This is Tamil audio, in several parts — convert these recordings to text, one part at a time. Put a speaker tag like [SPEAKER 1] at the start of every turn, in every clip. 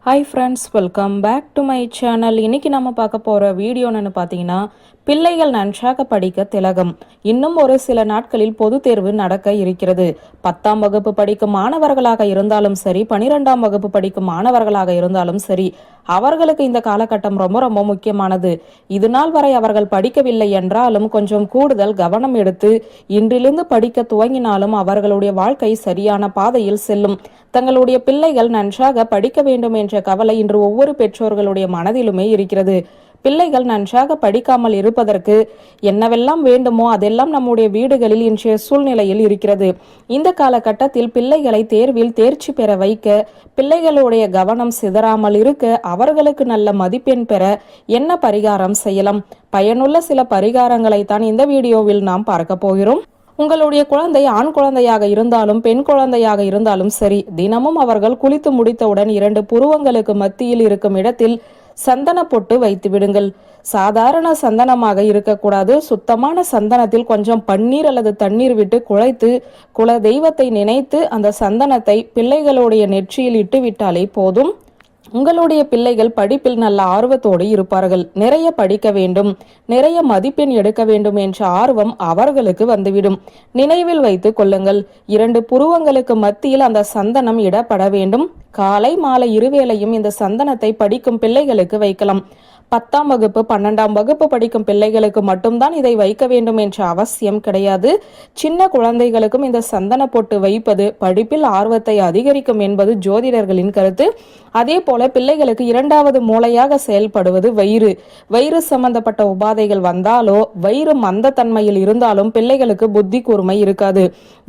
[SPEAKER 1] Hi friends, welcome back to my channel. இன்னைக்கு நம்ம பார்க்க போகிற வீடியோ என்னன்னு பார்த்தீங்கன்னா, பிள்ளைகள் நன்றாக படிக்க திலகம். இன்னும் ஒரு சில நாட்களில் பொது தேர்வு நடக்க இருக்கிறது. 10ஆம் வகுப்பு படிக்கும் மாணவர்களாக இருந்தாலும் சரி, 12ஆம் வகுப்பு படிக்கும் மாணவர்களாக இருந்தாலும் சரி, அவர்களுக்கு இந்த காலகட்டம் ரொம்ப ரொம்ப முக்கியமானது. இது நாள் வரை அவர்கள் படிக்கவில்லை என்றாலும் கொஞ்சம் கூடுதல் கவனம் எடுத்து இன்றிலிருந்து படிக்க துவங்கினாலும் அவர்களுடைய வாழ்க்கை சரியான பாதையில் செல்லும். தங்களுடைய பிள்ளைகள் நன்றாக படிக்க வேண்டும் என்ற கவலை இன்று ஒவ்வொரு பெற்றோர்களுடைய மனதிலுமே இருக்கிறது. பிள்ளைகள் நன்றாக படிக்காமல் இருப்பதற்கு என்னவெல்லாம் வேண்டுமோ அதெல்லாம் நம்முடைய வீடுகளில் இன்றைய சூழ்நிலையில் இருக்கிறது. இந்த காலகட்டத்தில் பிள்ளைகளை தேர்வில் தேர்ச்சி பெற வைக்க, பிள்ளைகளுடைய கவனம் சிதறாமல் இருக்க, அவர்களுக்கு நல்ல மதிப்பெண் பெற என்ன பரிகாரம் செய்யலாம்? பயனுள்ள சில பரிகாரங்களை தான் இந்த வீடியோவில் நாம் பார்க்க போகிறோம். உங்களுடைய குழந்தை ஆண் குழந்தையாக இருந்தாலும் பெண் குழந்தையாக இருந்தாலும் சரி, தினமும் அவர்கள் குளித்து முடித்தவுடன் 2 புருவங்களுக்கு மத்தியில் இருக்கும் இடத்தில் சந்தன பொட்டு வைத்து விடுங்கள். சாதாரண சந்தனமாக இருக்கக்கூடாது. சுத்தமான சந்தனத்தில் கொஞ்சம் பன்னீர் அல்லது தண்ணீர் விட்டு குழைத்து குல தெய்வத்தை நினைத்து அந்த சந்தனத்தை பிள்ளைகளுடைய நெற்றியில் இட்டு விட்டாலே போதும். உங்களுடைய பிள்ளைகள் படிப்பில் நல்ல ஆர்வத்தோடு இருப்பார்கள். நிறைய படிக்க வேண்டும், நிறைய மதிப்பெண் எடுக்க வேண்டும் என்ற ஆர்வம் அவர்களுக்கு வந்துவிடும். நினைவில் வைத்துக் கொள்ளுங்கள், 2 புருவங்களுக்கு மத்தியில் அந்த சந்தனம் இடப்பட வேண்டும். காலை மாலை இருவேளையும் இந்த சந்தனத்தை படிக்கும் பிள்ளைகளுக்கு வைக்கலாம். 10ஆம் வகுப்பு 12ஆம் வகுப்பு படிக்கும் பிள்ளைகளுக்கு மட்டும்தான் இதை வைக்க வேண்டும் என்ற அவசியம் கிடையாது. சின்ன குழந்தைகளுக்கும் இந்த சந்தன பொட்டு வைப்பது படிப்பில் ஆர்வத்தை அதிகரிக்கும் என்பது ஜோதிடர்களின் கருத்து. அதே போல பிள்ளைகளுக்கு 2வது மூளையாக செயல்படுவது வயிறு. வயிறு சம்பந்தப்பட்ட உபாதைகள் வந்தாலோ, வயிறு மந்த தன்மையில் இருந்தாலும் பிள்ளைகளுக்கு புத்தி கூர்மை இருக்காது.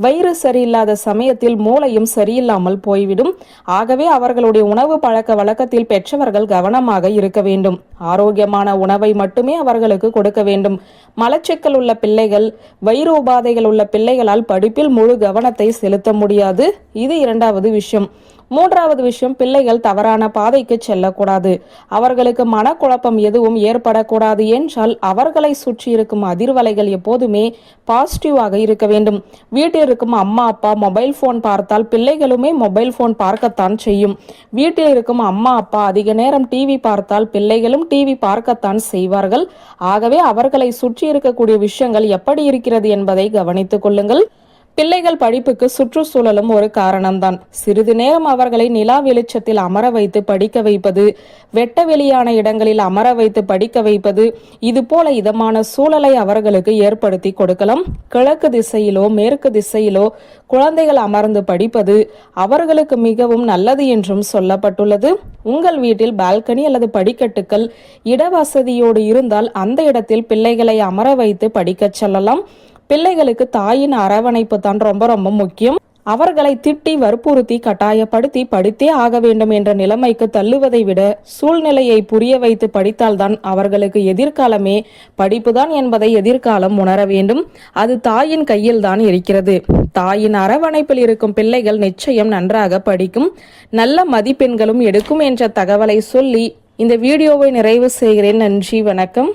[SPEAKER 1] வயிறு சரியில்லாத சமயத்தில் மூளையும் சரியில்லாமல் போய்விடும். ஆகவே அவர்களுடைய உணவு பழக்க வழக்கத்தில் பெற்றவர்கள் கவனமாக இருக்க வேண்டும். ஆரோக்கியமான உணவை மட்டுமே அவர்களுக்கு கொடுக்க வேண்டும். மலச்சிக்கல் உள்ள பிள்ளைகள், வயிறு உபாதைகள் உள்ள பிள்ளைகளால் படிப்பில் முழு கவனத்தை செலுத்த முடியாது. இது 2வது விஷயம். 3வது விஷயம், பிள்ளைகள் தவறான பாதைக்கு செல்லக்கூடாது. அவர்களுக்கு மனக்குழப்பம் எதுவும் ஏற்படக்கூடாது என்றால் அவர்களை சுற்றி இருக்கும் அதிர்வலைகள் எப்போதுமே பாசிட்டிவாக இருக்க வேண்டும். வீட்டில் இருக்கும் அம்மா அப்பா மொபைல் போன் பார்த்தால் பிள்ளைகளுமே மொபைல் போன் பார்க்கத்தான் செய்யும். வீட்டில் இருக்கும் அம்மா அப்பா அதிக நேரம் டிவி பார்த்தால் பிள்ளைகளும் டிவி பார்க்கத்தான் செய்வார்கள். ஆகவே அவர்களை சுற்றி இருக்கக்கூடிய விஷயங்கள் எப்படி இருக்கிறது என்பதை கவனித்துக் கொள்ளுங்கள். பிள்ளைகள் படிப்புக்கு சுற்றுச்சூழலும் ஒரு காரணம்தான். சிறிது நேரம் அவர்களை நிலா வெளிச்சத்தில் அமர வைத்து படிக்க வைப்பது, வெட்ட வெளியான இடங்களில் அமர வைத்து படிக்க வைப்பது, இது போல இதமான சூழலை அவர்களுக்கு ஏற்படுத்தி கொடுக்கலாம். கிழக்கு திசையிலோ மேற்கு திசையிலோ குழந்தைகள் அமர்ந்து படிப்பது அவர்களுக்கு மிகவும் நல்லது என்றும் சொல்லப்பட்டுள்ளது. உங்கள் வீட்டில் பால்கனி அல்லது படிக்கட்டுகள் இடவசதியோடு இருந்தால் அந்த இடத்தில் பிள்ளைகளை அமர வைத்து படிக்க சொல்லலாம். பிள்ளைகளுக்கு தாயின் அரவணைப்பு தான் ரொம்ப ரொம்ப முக்கியம். அவர்களை திட்டி வற்புறுத்தி கட்டாயப்படுத்தி படித்தே ஆக வேண்டும் என்ற நிலைமைக்கு தள்ளுவதை விட சூழ்நிலையை புரிய வைத்து படித்தால்தான் அவர்களுக்கு எதிர்காலமே படிப்புதான் என்பதை எதிர்காலம் உணர வேண்டும். அது தாயின் கையில் தான் இருக்கிறது. தாயின் அரவணைப்பில் இருக்கும் பிள்ளைகள் நிச்சயம் நன்றாக படிக்கும், நல்ல மதிப்பெண்களும் எடுக்கும் என்ற தகவலை சொல்லி இந்த வீடியோவை நிறைவு செய்கிறேன். நன்றி, வணக்கம்.